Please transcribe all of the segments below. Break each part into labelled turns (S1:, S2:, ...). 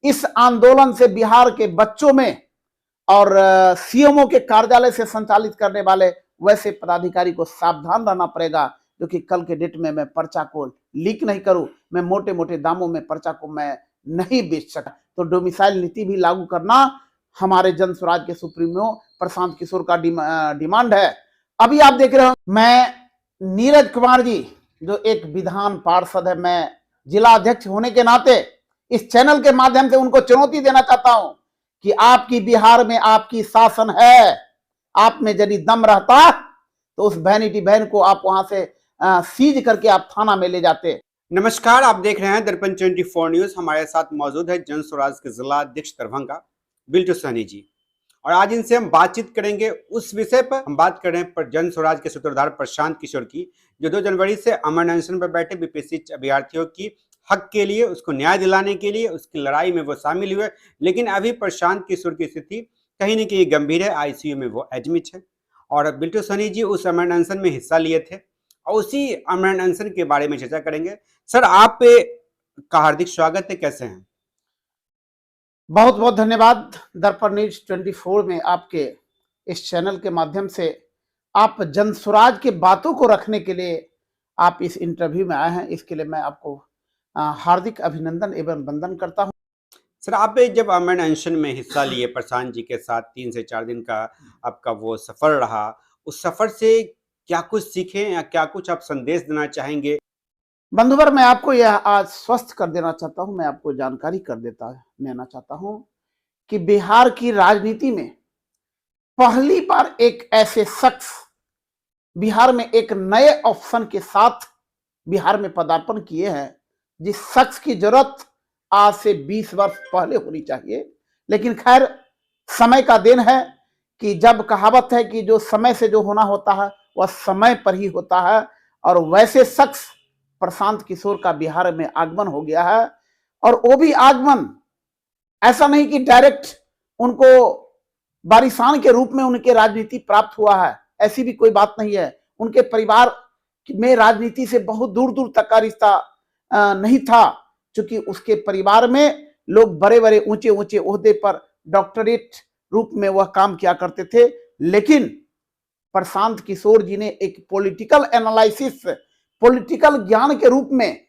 S1: इस आंदोलन से बिहार के बच्चों में और सीएमओ के कार्यालय से संचालित करने वाले वैसे पदाधिकारी को सावधान रहना पड़ेगा, जो कि कल के डेट में मैं पर्चा को लीक नहीं करूं, मैं मोटे मोटे दामों में पर्चा को मैं नहीं बेच सका। तो डोमिसाइल नीति भी लागू करना हमारे जन स्वराज के सुप्रीमो प्रशांत किशोर का डिमांड है। अभी आप देख रहे हो, मैं नीरज कुमार जी जो एक विधान पार्षद है, मैं जिला अध्यक्ष होने के नाते इस चैनल के माध्यम से उनको चुनौती देना चाहता हूं कि आपकी बिहार में आपकी शासन है, आप में यदि दम रहता तो उस वैनिटी वैन को आप वहां से सीज करके आप थाना में ले जाते।
S2: नमस्कार, आप देख रहे हैं दर्पण 24 न्यूज। हमारे साथ मौजूद है जन स्वराज के जिला अध्यक्ष दरभंगा बिल्टू सहनी जी, और आज इनसे हम बातचीत करेंगे उस विषय पर। हम बात कर रहे हैं पर जन स्वराज के सूत्रधार प्रशांत किशोर की, जो 2 जनवरी से अमर अनशन पर बैठे बीपीएससी अभ्यर्थियों की हक के लिए, उसको न्याय दिलाने के लिए, उसकी लड़ाई में वो शामिल हुए। लेकिन अभी प्रशांत किशोर की स्थिति कहीं न कहीं गंभीर है, आईसीयू में वो एडमिट है। और बिल्टू सहनी जी उस अमर अनशन में हिस्सा लिए थे और उसी अमर अनशन के बारे में चर्चा करेंगे। सर, आप का हार्दिक स्वागत है, कैसे हैं?
S1: बहुत बहुत धन्यवाद। दर्पण न्यूज 24 में आपके इस चैनल के माध्यम से आप जन स्वराज के बातों को रखने के लिए आप इस इंटरव्यू में आए हैं, इसके लिए मैं आपको हार्दिक अभिनंदन एवं वंदन करता हूं।
S2: सर, आप जब अमर अनशन में हिस्सा लिए प्रशांत जी के साथ, 3 से 4 दिन का आपका वो सफर रहा, उस सफर से क्या कुछ सीखे या क्या कुछ आप संदेश देना चाहेंगे?
S1: बंधुवर, मैं आपको यह आज स्वस्थ कर देना चाहता हूं, मैं आपको जानकारी देना चाहता हूं कि बिहार की राजनीति में पहली बार एक ऐसे शख्स बिहार में एक नए ऑप्शन के साथ बिहार में पदार्पण किए हैं, जिस शख्स की जरूरत आज से 20 वर्ष पहले होनी चाहिए। लेकिन खैर, समय का दिन है कि जब कहावत है कि जो समय से जो होना होता है वह समय पर ही होता है, और वैसे शख्स प्रशांत किशोर का बिहार में आगमन हो गया है। और वो भी आगमन ऐसा नहीं कि डायरेक्ट उनको बारिशान के रूप में उनके राजनीति प्राप्त हुआ है, ऐसी भी कोई बात नहीं है। उनके परिवार में राजनीति से बहुत दूर दूर तक का रिश्ता नहीं था, क्योंकि उसके परिवार में लोग बड़े बड़े ऊंचे ऊंचे ओहदे पर डॉक्टरेट रूप में वह काम किया करते थे। लेकिन प्रशांत किशोर जी ने एक पॉलिटिकल एनालिसिस, पॉलिटिकल ज्ञान के रूप में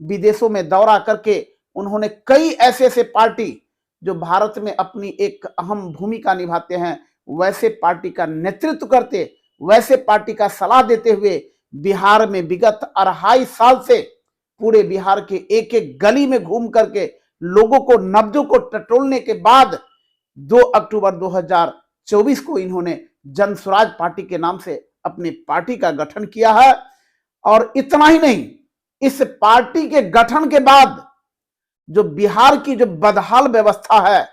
S1: विदेशों में दौरा करके उन्होंने कई ऐसे पार्टी जो भारत में अपनी एक अहम भूमिका निभाते हैं, वैसे पार्टी का नेतृत्व करते, वैसे पार्टी का सलाह देते हुए बिहार में विगत 2.5 साल से पूरे बिहार के एक एक गली में घूम करके लोगों को, नब्जों को टटोलने के बाद 2 अक्टूबर 2024 को इन्होंने जन स्वराज पार्टी के नाम से अपनी पार्टी का गठन किया है। और इतना ही नहीं, इस पार्टी के गठन के बाद जो बिहार की जो बदहाल व्यवस्था है,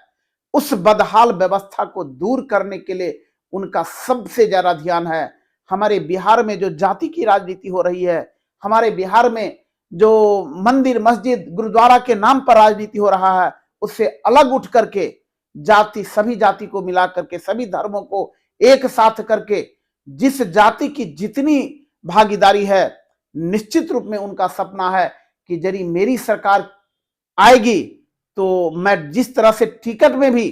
S1: उस बदहाल व्यवस्था को दूर करने के लिए उनका सबसे ज्यादा ध्यान है। हमारे बिहार में जो जाति की राजनीति हो रही है, हमारे बिहार में जो मंदिर, मस्जिद, गुरुद्वारा के नाम पर राजनीति हो रहा है, उससे अलग उठ करके जाति, सभी जाति को मिला करके, सभी धर्मों को एक साथ करके, जिस जाति की जितनी भागीदारी है, निश्चित रूप में उनका सपना है कि यदि मेरी सरकार आएगी तो मैं जिस तरह से टिकट में भी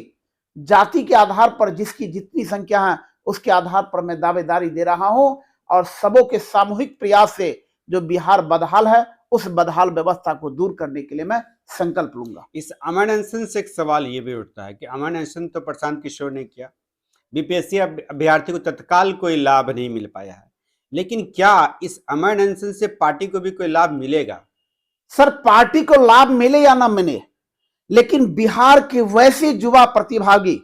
S1: जाति के आधार पर जिसकी जितनी संख्या है उसके आधार पर मैं दावेदारी दे रहा हूं, और सबों के सामूहिक प्रयास से जो बिहार बदहाल है उस बदहाल व्यवस्था को दूर करने के लिए मैं संकल्प लूंगा।
S2: इस अमर अनशन से एक सवाल ये भी उठता है कि अमर अनशन तो प्रशांत किशोर ने किया, बीपीएससी अभ्यर्थी को तत्काल कोई लाभ नहीं मिल पाया है, लेकिन क्या इस अमर अनशन से पार्टी को भी कोई लाभ मिलेगा?
S1: सर, पार्टी को लाभ मिले या ना मिले, लेकिन बिहार के वैसे युवा प्रतिभागी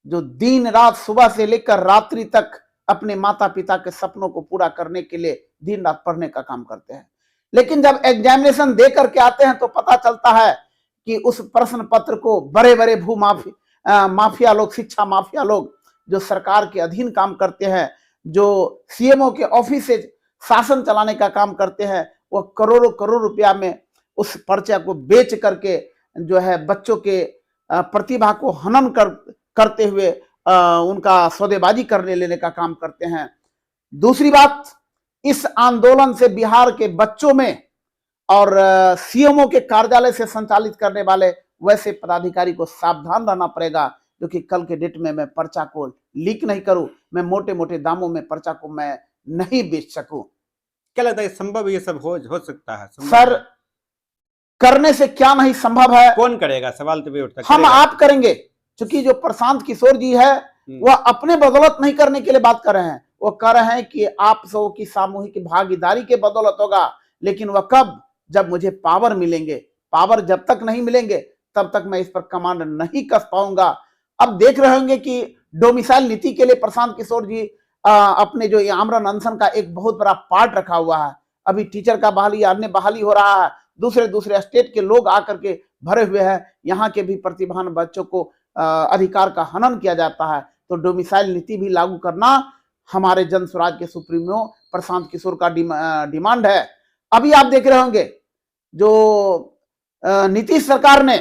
S1: जो दिन रात, सुबह से लेकर रात्रि तक अपने माता पिता के सपनों को पूरा करने के लिए दिन रात पढ़ने का काम करते हैं, लेकिन जब एग्जामिनेशन दे करके आते हैं तो पता चलता है कि उस प्रश्न पत्र को बड़े बड़े माफिया लोग, शिक्षा माफिया लोग जो सरकार के अधीन काम करते हैं, जो सीएमओ के ऑफिस से शासन चलाने का काम करते हैं, वो करोड़ों करोड़ रुपया में उस पर्चा को बेच करके जो है बच्चों के प्रतिभा को हनन करते हुए उनका सौदेबाजी करने लेने का काम करते हैं। दूसरी बात, इस आंदोलन से बिहार के बच्चों में और सीएमओ के कार्यालय से संचालित करने वाले वैसे पदाधिकारी को सावधान रहना पड़ेगा, जो कि कल के डेट में मैं पर्चा को लीक नहीं करूं, मैं मोटे मोटे दामों में पर्चा को मैं नहीं बेच सकूं।
S2: क्या लगता है संभव ये सब हो सकता है? संभव
S1: सर,
S2: है?
S1: करने से क्या नहीं संभव है,
S2: कौन करेगा? सवाल तो भी उठता है।
S1: हम आप करेंगे। क्योंकि जो प्रशांत किशोर जी है वह अपने बदौलत नहीं करने के लिए बात कर रहे हैं, वो कह रहे हैं कि आप सबों की सामूहिक भागीदारी के बदौलत होगा। लेकिन वह कब? जब मुझे पावर मिलेंगे। पावर जब तक नहीं मिलेंगे तब तक मैं इस पर कमांड नहीं कस पाऊंगा। अब देख रहे होंगे कि डोमिसाइल नीति के लिए प्रशांत किशोर जी अपने जो आमरण अनशन का एक बहुत बड़ा पार्ट रखा हुआ है। अभी टीचर का बहाली, अन्य बहाली हो रहा है, दूसरे दूसरे स्टेट के लोग आकर के भरे हुए हैं, यहाँ के भी प्रतिभान बच्चों को अधिकार का हनन किया जाता है। तो डोमिसाइल नीति भी लागू करना हमारे जन स्वराज के सुप्रीमो प्रशांत किशोर का डिमांड है। अभी आप देख रहे होंगे जो नीतीश सरकार ने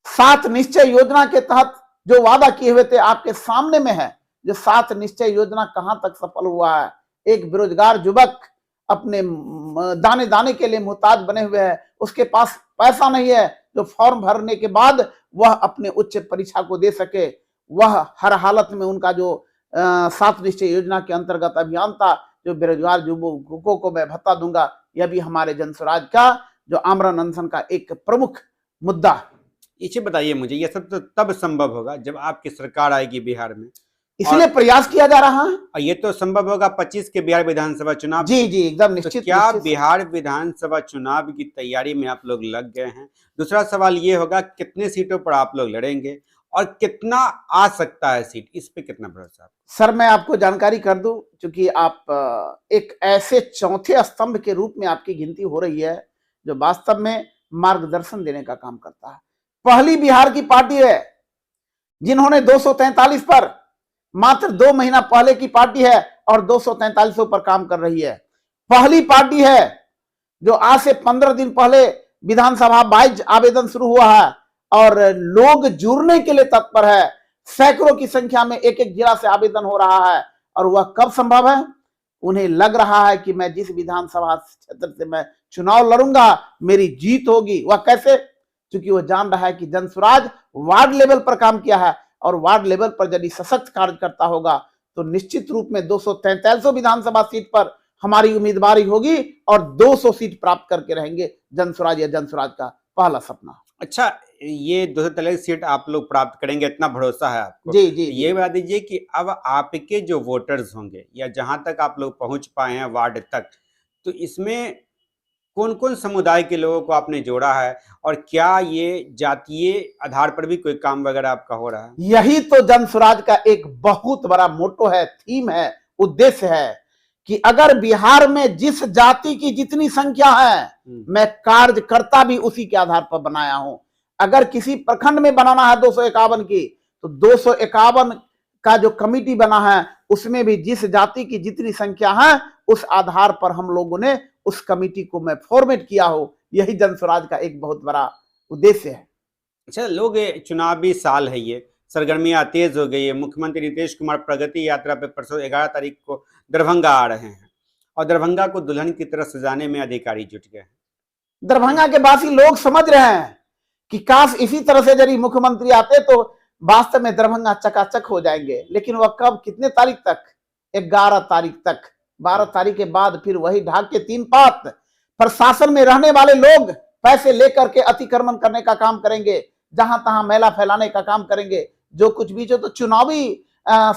S1: 7 निश्चय योजना के तहत जो वादा किए हुए थे आपके सामने में है। जो 7 निश्चय योजना कहां तक सफल हुआ है? एक बेरोजगार युवक अपने दाने दाने के लिए मोहताज बने हुए है, उसके पास पैसा नहीं है जो फॉर्म भरने के बाद वह अपने उच्च परीक्षा को दे सके। वह हर हालत में उनका जो 7 निश्चय योजना के अंतर्गत अभियान था, जो बेरोजगार युवकों को मैं भत्ता दूंगा, यह भी हमारे जन स्वराज का जो आमरण अनशन का एक प्रमुख मुद्दा है।
S2: इसे बताइए मुझे, ये सब तो तब संभव होगा जब आपकी सरकार आएगी बिहार में,
S1: इसलिए प्रयास किया जा रहा है।
S2: और ये तो संभव होगा 25 के बिहार विधानसभा चुनाव।
S1: जी जी, एकदम निश्चित।
S2: तो क्या
S1: निश्चित
S2: बिहार विधानसभा चुनाव की तैयारी में आप लोग लग गए हैं? दूसरा सवाल ये होगा, कितने सीटों पर आप लोग लड़ेंगे और कितना आ सकता है सीट, इस पे कितना भरोसा?
S1: सर, मैं आपको जानकारी कर दूं, क्योंकि आप एक ऐसे चौथे स्तंभ के रूप में आपकी गिनती हो रही है जो वास्तव में मार्गदर्शन देने का काम करता है। पहली बिहार की पार्टी है जिन्होंने 243 पर, मात्र 2 महीना पहले की पार्टी है और 243 पर काम कर रही है। पहली पार्टी है जो आज से 15 दिन पहले विधानसभा वाइज आवेदन शुरू हुआ है और लोग जुड़ने के लिए तत्पर है। सैकड़ों की संख्या में एक एक जिला से आवेदन हो रहा है। और वह कब संभव है? उन्हें लग रहा है कि मैं जिस विधानसभा क्षेत्र से मैं चुनाव लड़ूंगा मेरी जीत होगी। वह कैसे? क्योंकि वो जान रहा है कि जन स्वराज वार्ड लेवल पर काम किया है, और वार्ड लेवल पर यदि सशक्त कार्यकर्ता होगा तो निश्चित रूप में 243 विधानसभा सीट पर हमारी उम्मीदवारी होगी और 200 सीट प्राप्त करके रहेंगे जन स्वराज या जन स्वराज का पहला सपना।
S2: अच्छा, ये 243 सीट आप लोग प्राप्त करेंगे, इतना भरोसा है आपको?
S1: जी जी।
S2: ये बता दीजिए कि अब आपके जो वोटर्स होंगे या जहां तक आप लोग पहुंच पाए हैं वार्ड तक, तो इसमें कौन कौन समुदाय के लोगों को आपने जोड़ा है, और क्या ये जातीय आधार पर भी कोई काम वगैरह आपका हो रहा है?
S1: यही तो जन स्वराज का एक बहुत बड़ा मोटो है, थीम है, उद्देश्य है कि अगर बिहार में जिस जाति की जितनी संख्या है, मैं कार्यकर्ता भी उसी के आधार पर बनाया हूं। अगर किसी प्रखंड में बनाना है 251 की, तो 251 का जो कमिटी बना है उसमें भी जिस जाति की जितनी संख्या है उस आधार पर हम लोगों ने उस कमिटी को मैं फॉर्मेट किया हो। यही जन स्वराज का एक बहुत बड़ा उद्देश्य है।
S2: अच्छा, लोग चुनावी साल है, ये सरगर्मियां तेज हो गई है। मुख्यमंत्री नीतीश कुमार प्रगति यात्रा पे परसों 11 तारीख को दरभंगा आ रहे हैं और दरभंगा को दुल्हन की तरह सजाने में अधिकारी जुट गए हैं।
S1: दरभंगा के वासी लोग समझ रहे हैं कि काश इसी तरह से यदि मुख्यमंत्री आते तो वास्तव में दरभंगा चकाचक हो जाएंगे। लेकिन वह कब, कितने तारीख तक? 11 तारीख तक। 12 तारीख के बाद फिर वही ढाक के 3 पात। प्रशासन में रहने वाले लोग पैसे लेकर के अतिक्रमण करने का काम करेंगे, जहां तहां मेला फैलाने का काम करेंगे, जो कुछ भी। जो तो चुनावी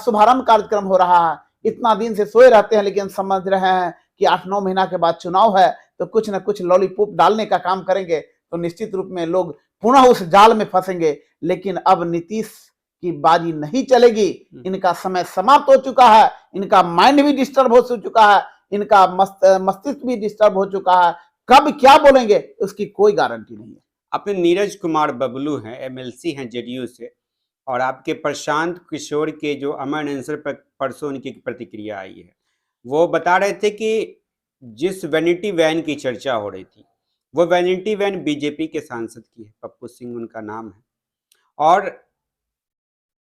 S1: शुभारंभ कार्यक्रम हो रहा है, इतना दिन से सोए रहते हैं, लेकिन समझ रहे हैं कि 8-9 महीना के बाद चुनाव है तो कुछ न कुछ लॉलीपॉप डालने का काम करेंगे, तो निश्चित रूप में लोग पुनः उस जाल में फंसेंगे। लेकिन अब नीतीश की बाजी नहीं चलेगी। इनका समय समाप्त हो चुका है, इनका माइंड भी डिस्टर्ब हो चुका है, इनका मस्तिष्क भी डिस्टर्ब हो चुका है। कब क्या बोलेंगे उसकी कोई गारंटी नहीं है।
S2: अपने नीरज कुमार बबलू हैं, एमएलसी हैं जेडीयू से, और आपके प्रशांत किशोर के जो अमर आंसर पर परसों उनकी प्रतिक्रिया आई है, वो बता रहे थे कि जिस वैनिटी वैन की चर्चा हो रही थी वो वैनिटी वैन बीजेपी के सांसद की है, पप्पू सिंह उनका नाम है, और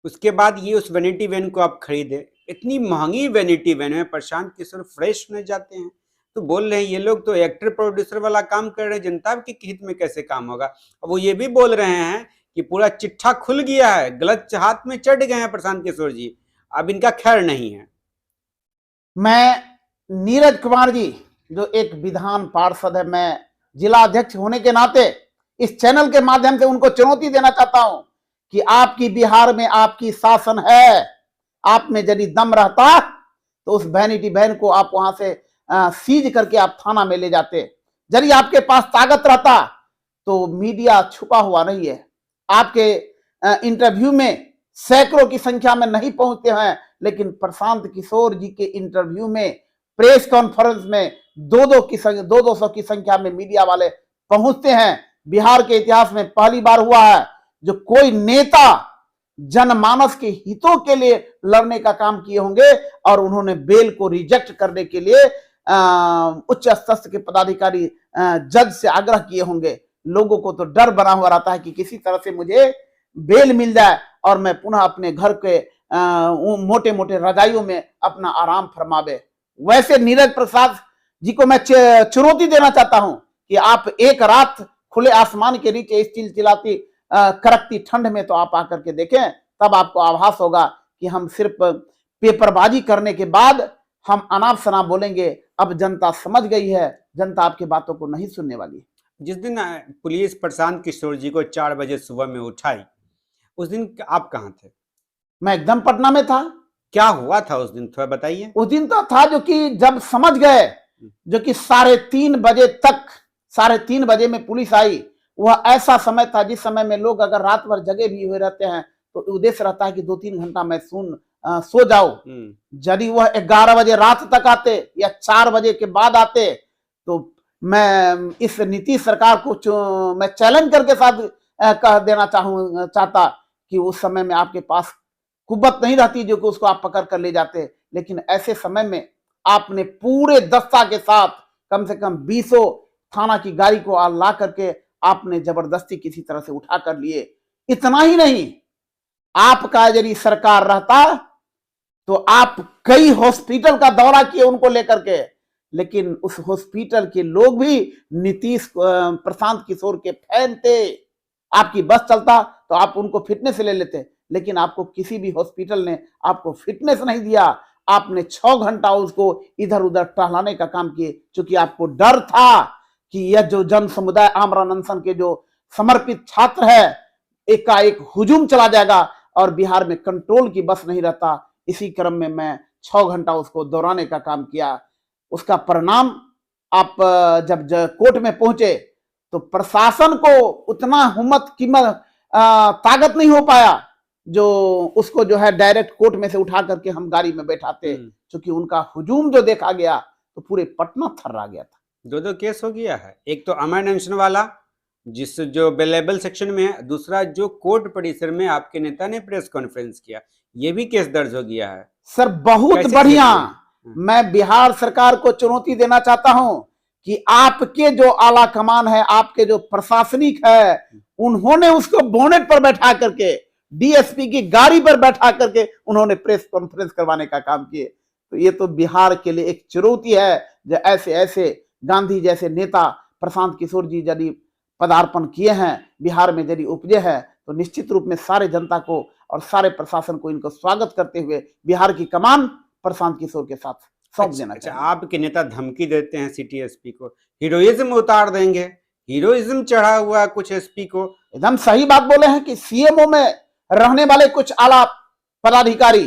S2: उसके बाद ये उस वैनिटी वैन को आप खरीदे। इतनी महंगी वैनिटी वैन में प्रशांत किशोर फ्रेश होने जाते हैं, तो बोल रहे हैं ये लोग तो एक्टर प्रोड्यूसर वाला काम कर रहे हैं, जनता के हित में कैसे काम होगा। अब वो ये भी बोल रहे हैं कि पूरा चिट्ठा खुल गया है, गलत हाथ में चढ़ गए हैं प्रशांत किशोर जी, अब इनका खैर नहीं है।
S1: मैं नीरज कुमार जी जो एक विधान पार्षद है, मैं जिला अध्यक्ष होने के नाते इस चैनल के माध्यम से उनको चुनौती देना चाहता हूं कि आपकी बिहार में आपकी शासन है, आप में यदि दम रहता तो उस वैनिटी वैन को आप वहां से सीज करके आप थाना में ले जाते। यदि आपके पास ताकत रहता तो मीडिया छुपा हुआ नहीं है, आपके इंटरव्यू में सैकड़ों की संख्या में नहीं पहुंचते हैं, लेकिन प्रशांत किशोर जी के इंटरव्यू में प्रेस कॉन्फ्रेंस में 200 की संख्या में मीडिया वाले पहुंचते हैं। बिहार के इतिहास में पहली बार हुआ है जो कोई नेता जनमानस के हितों के लिए लड़ने का काम किए होंगे और उन्होंने बेल को रिजेक्ट करने के लिए उच्च स्तर के पदाधिकारी जज से आग्रह किए होंगे। लोगों को तो डर बना हुआ रहता है कि किसी तरह से मुझे बेल मिल जाए और मैं पुनः अपने घर के मोटे मोटे रजाइयों में अपना आराम फरमावे। वैसे नीरज प्रसाद जी को मैं चुनौती देना चाहता हूं कि आप एक रात खुले आसमान के नीचे इस चिलचिलाती कड़कती ठंड में तो आप आकर के देखें, तब आपको आभास होगा कि हम सिर्फ पेपरबाजी करने के बाद हम अनाप शनाप बोलेंगे। अब जनता समझ गई है, जनता आपकी बातों को नहीं सुनने वाली।
S2: जिस दिन पुलिस प्रशांत किशोर जी को 4 बजे सुबह में उठाई, उस दिन आप कहाँ थे?
S1: मैं एकदम पटना में था।
S2: क्या हुआ था उस दिन, थोड़ा बताइए।
S1: उस दिन तो था जो कि जब समझ गए, जो कि 3:30 बजे तक, 3:30 बजे में पुलिस आई, वह ऐसा समय था जिस समय में लोग अगर रात भर जगे भी हुए रहते हैं तो उद्देश्य रहता है कि 2-3 घंटा मैं सो जाओ। यदि वह 11 बजे रात तक आते या 4 बजे के बाद आते तो मैं इस नीतीश सरकार को मैं चैलेंज करके साथ कह देना चाहता कि उस समय में आपके पास कुव्वत नहीं रहती जो कि उसको आप पकड़ कर ले जाते। लेकिन ऐसे समय में आपने पूरे दस्ता के साथ कम से कम 20 थाना की गाड़ी को ला करके आपने जबरदस्ती किसी तरह से उठा कर लिए। इतना ही नहीं, आपका यदि सरकार रहता तो आप कई हॉस्पिटल का दौरा किए उनको लेकर के, लेकिन उस हॉस्पिटल के लोग भी नीतीश प्रशांत किशोर के फैन थे। आपकी बस चलता तो आप उनको फिटनेस ले लेते, लेकिन आपको किसी भी हॉस्पिटल ने आपको फिटनेस नहीं दिया। आपने 6 घंटा उसको इधर उधर टहलाने का काम किए, क्योंकि आपको डर था कि यह जो जन समुदाय आमरण अनशन के जो समर्पित छात्र है एकाएक हुजूम चला जाएगा और बिहार में कंट्रोल की बस नहीं रहता। इसी क्रम में मैं 6 घंटा उसको दौड़ाने का काम किया। उसका परिणाम आप जब कोर्ट में पहुंचे तो प्रशासन को उतना हिम्मत कीमत ताकत नहीं हो पाया जो उसको जो है डायरेक्ट कोर्ट में से उठा करके हम गाड़ी में बैठाते, क्योंकि उनका हुजूम जो देखा गया तो पूरे पटना थर्रा गया था।
S2: 2 केस हो गया है, एक तो अमर अनशन वाला जिस जो बेलेबल सेक्शन में है, दूसरा जो कोर्ट परिसर में आपके नेता ने प्रेस कॉन्फ्रेंस किया, ये भी केस दर्ज हो गया है।
S1: सर बहुत बढ़िया। मैं बिहार सरकार को चुनौती देना चाहता हूं कि आपके जो आला कमान है, आपके जो प्रशासनिक है, उन्होंने उसको बोनेट पर बैठा करके डीएसपी की गाड़ी पर बैठा करके उन्होंने प्रेस कॉन्फ्रेंस करवाने का काम किए। तो ये तो बिहार के लिए एक चुनौती है। जो ऐसे ऐसे गांधी जैसे नेता प्रशांत किशोर जी यदि पदार्पण किए हैं, बिहार में यदि उपजे हैं, तो निश्चित रूप में सारे जनता को और सारे प्रशासन को इनको स्वागत करते हुए बिहार की कमान प्रशांत किशोर के साथ सौंप देना चाहिए।
S2: आपके नेता धमकी देते हैं सिटी एसपी को, हीरोइज्म उतार देंगे, हीरोइज्म चढ़ा हुआ कुछ एसपी को।
S1: एकदम सही बात बोले हैं कि सीएमओ में रहने वाले कुछ आला पदाधिकारी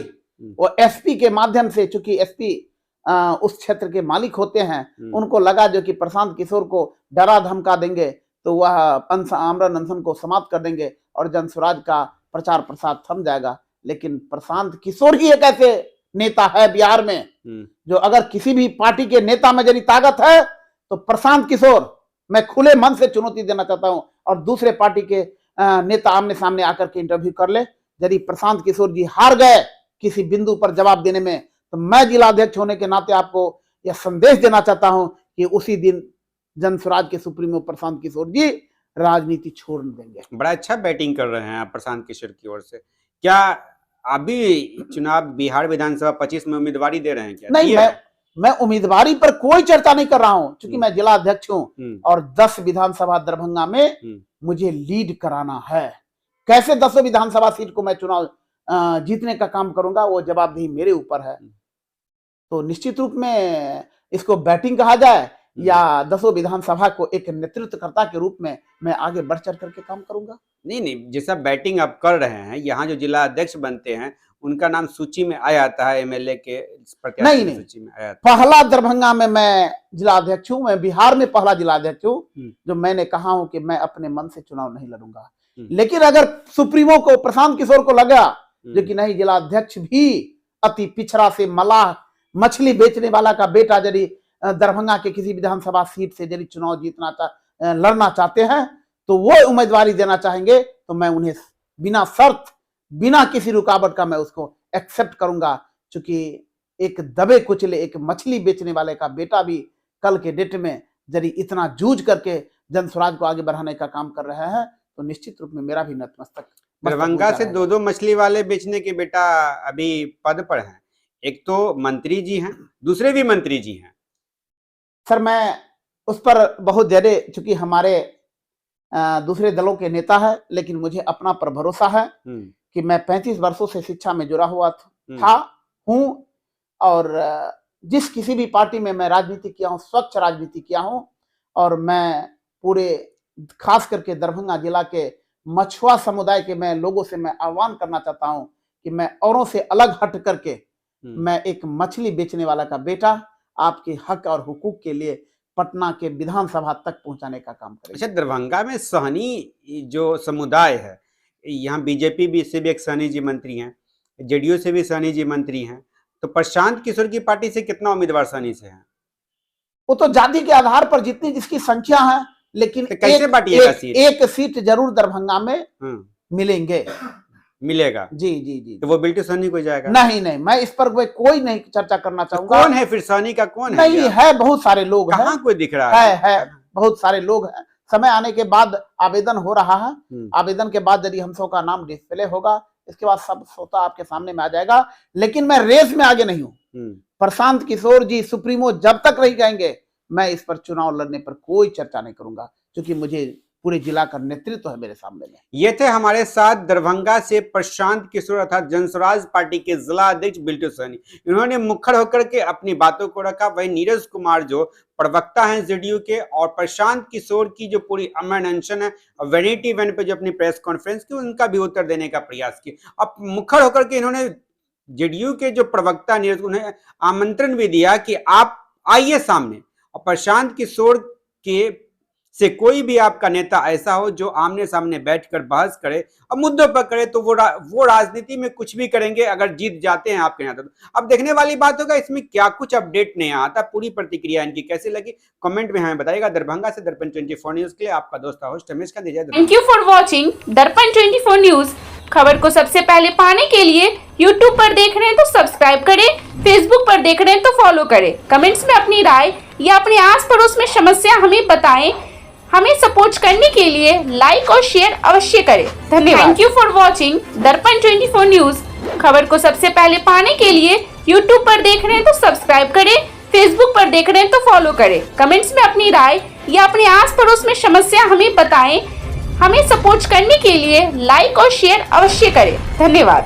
S1: वो एसपी के माध्यम से, चूंकि एसपी उस क्षेत्र के मालिक होते हैं, उनको लगा जो कि प्रशांत किशोर को डरा धमका देंगे तो वह आमरण अनशन को समाप्त कर देंगे और जन स्वराज का प्रचार प्रसार थम जाएगा। लेकिन प्रशांत किशोर ही एक ऐसे नेता है बिहार में जो अगर किसी भी पार्टी के नेता में यदि ताकत है तो प्रशांत किशोर, मैं खुले मन से चुनौती देना चाहता हूं। और दूसरे पार्टी के नेता आमने सामने आकर के इंटरव्यू कर ले। यदि प्रशांत किशोर जी हार गए किसी बिंदु पर जवाब देने में, तो मैं जिलाध्यक्ष होने के नाते आपको यह संदेश देना चाहता हूं कि उसी दिन जन स्वराज के सुप्रीमो प्रशांत किशोर जी राजनीति छोड़ देंगे।
S2: बड़ा अच्छा बैटिंग कर रहे हैं प्रशांत किशोर की ओर से। क्या अभी चुनाव बिहार विधानसभा 25 में उम्मीदवारी दे रहे हैं क्या?
S1: नहीं, मैं उम्मीदवारी पर कोई चर्चा नहीं कर रहा हूं, क्योंकि मैं जिला अध्यक्ष हूं और 10 विधानसभा दरभंगा में मुझे लीड कराना है। कैसे 10 विधानसभा सीट को मैं चुनाव जीतने का काम करूंगा, वो जवाबदेही मेरे ऊपर है। तो निश्चित रूप में इसको बैटिंग कहा जाए या 10 विधानसभा को एक नेतृत्वकर्ता के रूप में मैं आगे बढ़ चढ़ करके काम करूंगा।
S2: नहीं, जैसा बैटिंग आप कर रहे हैं, यहाँ जो जिला अध्यक्ष बनते हैं उनका नाम सूची में आ जाता है, एमएलए के प्रत्याशी की सूची में आ जाता है।
S1: पहला दरभंगा में मैं जिला अध्यक्ष हूं, मैं बिहार में पहला जिला अध्यक्ष हूं जो मैंने कहा हूं कि मैं अपने मन से चुनाव नहीं लड़ूंगा। लेकिन अगर सुप्रीमो को, प्रशांत किशोर को लगा जो कि नहीं, जिला अध्यक्ष भी अति पिछड़ा से मलाह मछली बेचने वाला का बेटा यदि दरभंगा के किसी विधानसभा सीट से यदि चुनाव लड़ना चाहते हैं तो वो उम्मीदवारी देना चाहेंगे तो मैं उन्हें बिना शर्त, बिना किसी रुकावट का मैं उसको एक्सेप्ट करूंगा। क्योंकि एक दबे कुचले, एक मछली बेचने वाले का बेटा भी कल के डेट में यदि इतना जूझ करके जन स्वराज को आगे बढ़ाने का काम कर रहे हैं तो निश्चित रूप में मेरा भी नतमस्तक।
S2: दरभंगा से 2 मछली वाले बेचने के बेटा अभी पद पर हैं, एक तो मंत्री जी हैं, दूसरे भी मंत्री जी हैं।
S1: सर मैं उस पर बहुत ज्यादा, चूंकि हमारे दूसरे दलों के नेता है, लेकिन मुझे अपना पर भरोसा है कि मैं 35 वर्षों से शिक्षा में जुड़ा हुआ हूं और जिस किसी भी पार्टी में मैं राजनीति किया हूं, स्वच्छ राजनीति किया हूं। और मैं पूरे खास करके दरभंगा जिला के मछुआ समुदाय के मैं लोगों से मैं आह्वान करना चाहता हूं कि मैं औरों से अलग हट करके मैं एक मछली बेचने वाला का बेटा आपके हक और हुकूक के लिए पटना के विधानसभा तक पहुंचाने का काम करें।
S2: अच्छा, दरभंगा में सहनी जो समुदाय है, यहाँ बीजेपी भी से भी एक सहनी जी मंत्री हैं, जेडीयू से भी सहनी जी मंत्री हैं, तो प्रशांत किशोर की पार्टी से कितना उम्मीदवार सहनी से हैं?
S1: वो तो जाति के आधार पर जितनी जिसकी संख्या है, लेकिन
S2: तो कैसे बांटी
S1: एक सीट जरूर दरभंगा में मिलेगा। जी जी जी।
S2: तो वो बिल्टू सहनी को जाएगा?
S1: नहीं, मैं इस पर कोई नहीं चर्चा करना चाहूंगा।
S2: कौन है फिर सहनी का, कौन है?
S1: नहीं है, बहुत सारे लोग हैं।
S2: कहाँ कोई दिख रहा
S1: है बहुत सारे लोग हैं। समय आने के बाद आवेदन हो रहा है, आवेदन के बाद यदि हम सब का नाम डिस्प्ले होगा, इसके बाद सब सोता आपके सामने में आ जाएगा। लेकिन मैं रेस में आगे नहीं हूँ। प्रशांत किशोर जी सुप्रीमो जब तक नहीं कहेंगे मैं इस पर चुनाव लड़ने पर कोई चर्चा नहीं करूंगा, क्योंकि मुझे पूरे जिला का नेतृत्व है मेरे सामने में।
S2: ये थे हमारे साथ दरभंगा से प्रशांत किशोर अर्थात जनस्वराज पार्टी के जिला अध्यक्ष बिल्टू सहनी। इन्होंने मुखर होकर के अपनी बातों को रखा। वही नीरज कुमार जो प्रवक्ता हैं जेडीयू के, और प्रशांत किशोर की जो पूरी अमन अनशन है, वैनिटी वैन पे जो अपनी प्रेस कॉन्फ्रेंस की, उनका भी उत्तर देने का प्रयास किया। अब मुखर होकर के इन्होंने जेडीयू के जो प्रवक्ता नीरज, उन्हें आमंत्रण भी दिया कि आप आइए सामने, और प्रशांत किशोर के से कोई भी आपका नेता ऐसा हो जो आमने सामने बैठकर बहस करे और मुद्दों पर करे, तो वो राजनीति में कुछ भी करेंगे अगर जीत जाते हैं आपके नेता। तो अब देखने वाली बात होगा इसमें क्या कुछ अपडेट नहीं आता। पूरी प्रतिक्रिया इनकी कैसी लगी कमेंट में हमें बताइएगा। दरभंगा से दर्पण 24 न्यूज के लिए आपका दोस्त होस्ट रमेश का दीजिए।
S3: थैंक यू फॉर वॉचिंग दर्पण 24 न्यूज। खबर को सबसे पहले पाने के लिए यूट्यूब पर देख रहे हैं तो सब्सक्राइब करें, फेसबुक पर देख रहे हैं तो फॉलो करें। कमेंट्स में अपनी राय या अपने आस पड़ोस में समस्या हमें बताएं। हमें सपोर्ट करने के लिए लाइक और शेयर अवश्य करें। धन्यवाद। थैंक यू फॉर वॉचिंग दर्पण 24 न्यूज। खबर को सबसे पहले पाने के लिए यूट्यूब पर देख रहे हैं तो सब्सक्राइब करें, फेसबुक पर देख रहे हैं तो फॉलो करें। कमेंट्स में अपनी राय या अपने आस पड़ोस में समस्या हमें बताएं। हमें सपोर्ट करने के लिए लाइक और शेयर अवश्य करें। धन्यवाद।